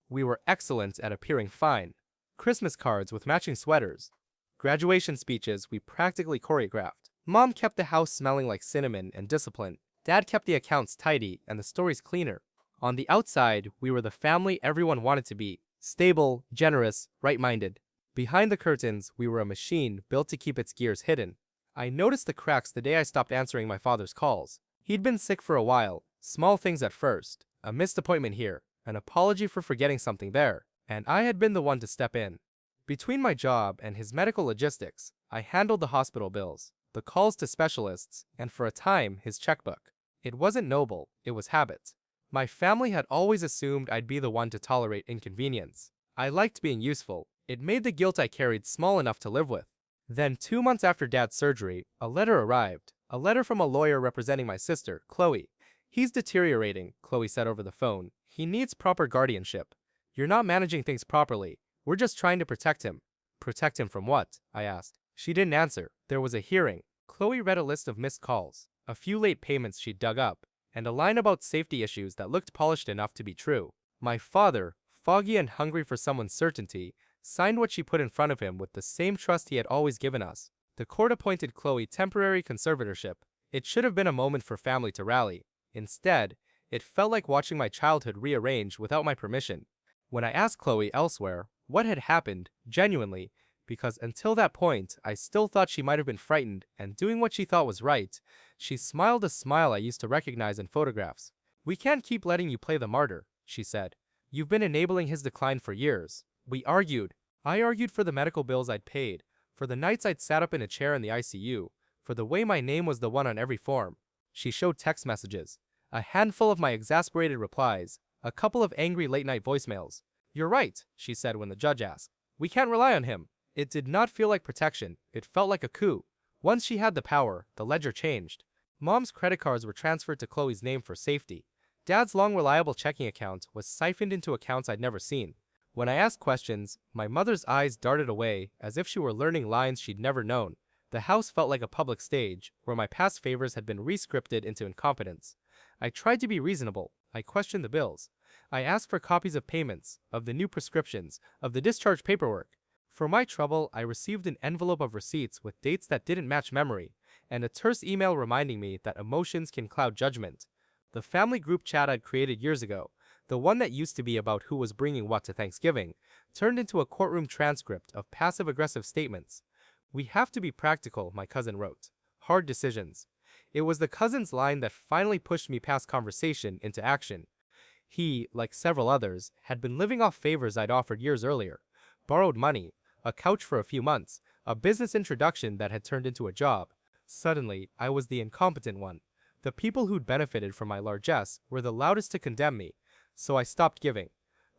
We were excellent at appearing fine. Christmas cards with matching sweaters. Graduation speeches we practically choreographed. Mom kept the house smelling like cinnamon and discipline. Dad kept the accounts tidy and the stories cleaner. On the outside, we were the family everyone wanted to be. Stable, generous, right-minded. Behind the curtains, we were a machine built to keep its gears hidden. I noticed the cracks the day I stopped answering my father's calls. He'd been sick for a while, small things at first, a missed appointment here, an apology for forgetting something there, and I had been the one to step in. Between my job and his medical logistics, I handled the hospital bills, the calls to specialists, and for a time, his checkbook. It wasn't noble, it was habit. My family had always assumed I'd be the one to tolerate inconvenience. I liked being useful. It made the guilt I carried small enough to live with. Then 2 months after Dad's surgery, a letter arrived. A letter from a lawyer representing my sister, Chloe. "He's deteriorating," Chloe said over the phone. "He needs proper guardianship. You're not managing things properly. We're just trying to protect him." "Protect him from what?" I asked. She didn't answer. There was a hearing. Chloe read a list of missed calls, a few late payments she'd dug up, and a line about safety issues that looked polished enough to be true. My father, foggy and hungry for someone's certainty, signed what she put in front of him with the same trust he had always given us. The court appointed Chloe temporary conservatorship. It should have been a moment for family to rally. Instead, it felt like watching my childhood rearrange without my permission. When I asked Chloe elsewhere what had happened, genuinely, because until that point I still thought she might have been frightened and doing what she thought was right, she smiled a smile I used to recognize in photographs. "We can't keep letting you play the martyr," she said. "You've been enabling his decline for years." We argued. I argued for the medical bills I'd paid, for the nights I'd sat up in a chair in the ICU, for the way my name was the one on every form. She showed text messages, a handful of my exasperated replies, a couple of angry late-night voicemails. "You're right," she said when the judge asked. "We can't rely on him." It did not feel like protection, it felt like a coup. Once she had the power, the ledger changed. Mom's credit cards were transferred to Chloe's name for safety. Dad's long reliable checking account was siphoned into accounts I'd never seen. When I asked questions, my mother's eyes darted away as if she were learning lines she'd never known. The house felt like a public stage, where my past favors had been re-scripted into incompetence. I tried to be reasonable. I questioned the bills. I asked for copies of payments, of the new prescriptions, of the discharge paperwork. For my trouble, I received an envelope of receipts with dates that didn't match memory, and a terse email reminding me that emotions can cloud judgment. The family group chat I'd created years ago, the one that used to be about who was bringing what to Thanksgiving, turned into a courtroom transcript of passive-aggressive statements. "We have to be practical," my cousin wrote. "Hard decisions." It was the cousin's line that finally pushed me past conversation into action. He, like several others, had been living off favors I'd offered years earlier. Borrowed money, a couch for a few months, a business introduction that had turned into a job. Suddenly, I was the incompetent one. The people who'd benefited from my largesse were the loudest to condemn me, so I stopped giving.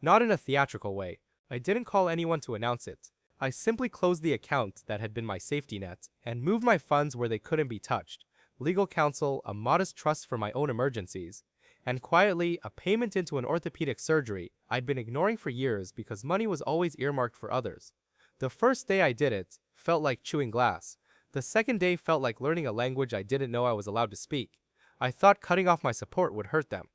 Not in a theatrical way. I didn't call anyone to announce it. I simply closed the account that had been my safety net and moved my funds where they couldn't be touched. Legal counsel, a modest trust for my own emergencies, and quietly a payment into an orthopedic surgery I'd been ignoring for years because money was always earmarked for others. The first day I did it felt like chewing glass. The second day felt like learning a language I didn't know I was allowed to speak. I thought cutting off my support would hurt them.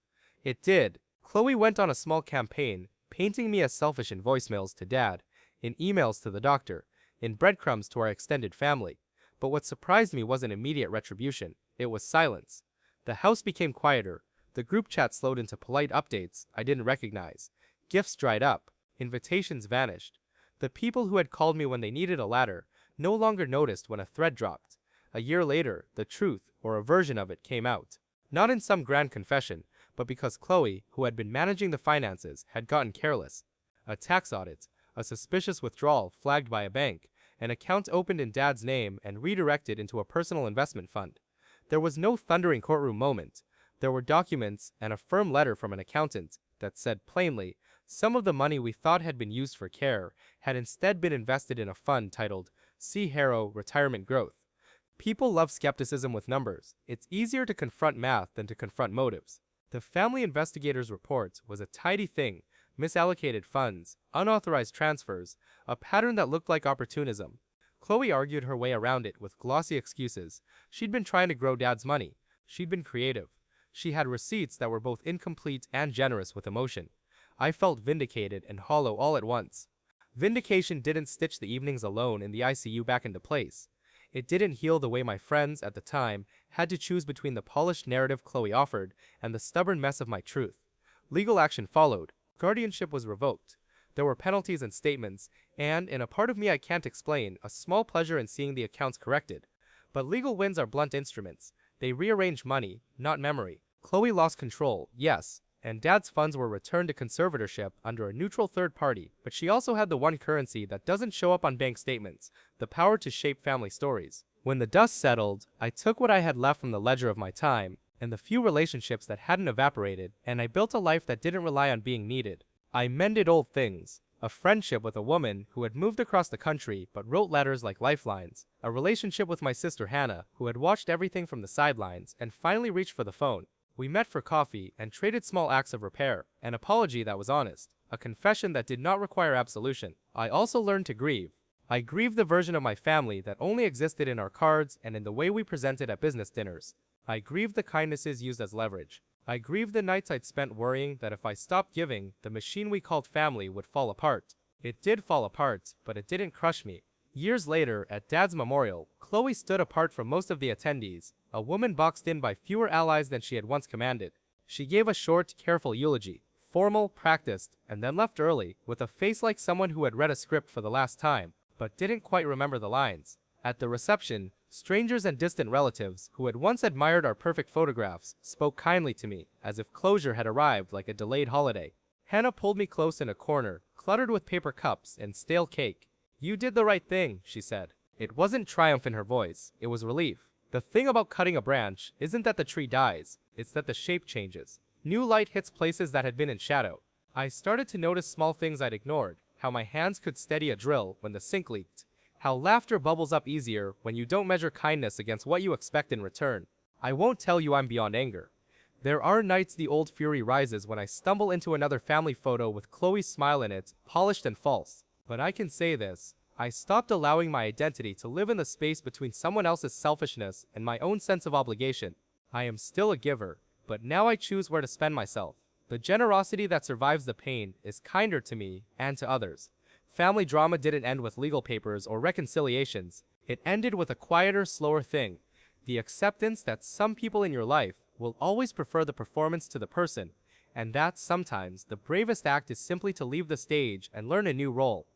It did. Chloe went on a small campaign, painting me as selfish in voicemails to Dad, in emails to the doctor, in breadcrumbs to our extended family. But what surprised me wasn't immediate retribution. It was silence. The house became quieter. The group chat slowed into polite updates I didn't recognize. Gifts dried up. Invitations vanished. The people who had called me when they needed a ladder no longer noticed when a thread dropped. A year later, the truth, or a version of it, came out. Not in some grand confession, but because Chloe, who had been managing the finances, had gotten careless. A tax audit, a suspicious withdrawal flagged by a bank, an account opened in Dad's name and redirected into a personal investment fund. There was no thundering courtroom moment. There were documents and a firm letter from an accountant that said plainly, some of the money we thought had been used for care had instead been invested in a fund titled C. Harrow Retirement Growth. People love skepticism with numbers. It's easier to confront math than to confront motives. The family investigator's report was a tidy thing, misallocated funds, unauthorized transfers, a pattern that looked like opportunism. Chloe argued her way around it with glossy excuses. She'd been trying to grow Dad's money. She'd been creative. She had receipts that were both incomplete and generous with emotion. I felt vindicated and hollow all at once. Vindication didn't stitch the evenings alone in the ICU back into place. It didn't heal the way my friends, at the time, had to choose between the polished narrative Chloe offered and the stubborn mess of my truth. Legal action followed. Guardianship was revoked. There were penalties and statements, and, in a part of me I can't explain, a small pleasure in seeing the accounts corrected. But legal wins are blunt instruments. They rearrange money, not memory. Chloe lost control, yes, and Dad's funds were returned to conservatorship under a neutral third party, but she also had the one currency that doesn't show up on bank statements, the power to shape family stories. When the dust settled, I took what I had left from the ledger of my time, and the few relationships that hadn't evaporated, and I built a life that didn't rely on being needed. I mended old things. A friendship with a woman who had moved across the country but wrote letters like lifelines. A relationship with my sister Hannah, who had watched everything from the sidelines and finally reached for the phone. We met for coffee and traded small acts of repair, an apology that was honest, a confession that did not require absolution. I also learned to grieve. I grieved the version of my family that only existed in our cards and in the way we presented at business dinners. I grieved the kindnesses used as leverage. I grieved the nights I'd spent worrying that if I stopped giving, the machine we called family would fall apart. It did fall apart, but it didn't crush me. Years later, at Dad's memorial, Chloe stood apart from most of the attendees, a woman boxed in by fewer allies than she had once commanded. She gave a short, careful eulogy, formal, practiced, and then left early, with a face like someone who had read a script for the last time, but didn't quite remember the lines. At the reception, strangers and distant relatives, who had once admired our perfect photographs, spoke kindly to me, as if closure had arrived like a delayed holiday. Hannah pulled me close in a corner, cluttered with paper cups and stale cake. "You did the right thing," she said. It wasn't triumph in her voice, it was relief. The thing about cutting a branch isn't that the tree dies, it's that the shape changes. New light hits places that had been in shadow. I started to notice small things I'd ignored, how my hands could steady a drill when the sink leaked, how laughter bubbles up easier when you don't measure kindness against what you expect in return. I won't tell you I'm beyond anger. There are nights the old fury rises when I stumble into another family photo with Chloe's smile in it, polished and false. But I can say this, I stopped allowing my identity to live in the space between someone else's selfishness and my own sense of obligation. I am still a giver, but now I choose where to spend myself. The generosity that survives the pain is kinder to me and to others. Family drama didn't end with legal papers or reconciliations. It ended with a quieter, slower thing. The acceptance that some people in your life will always prefer the performance to the person, and that sometimes the bravest act is simply to leave the stage and learn a new role.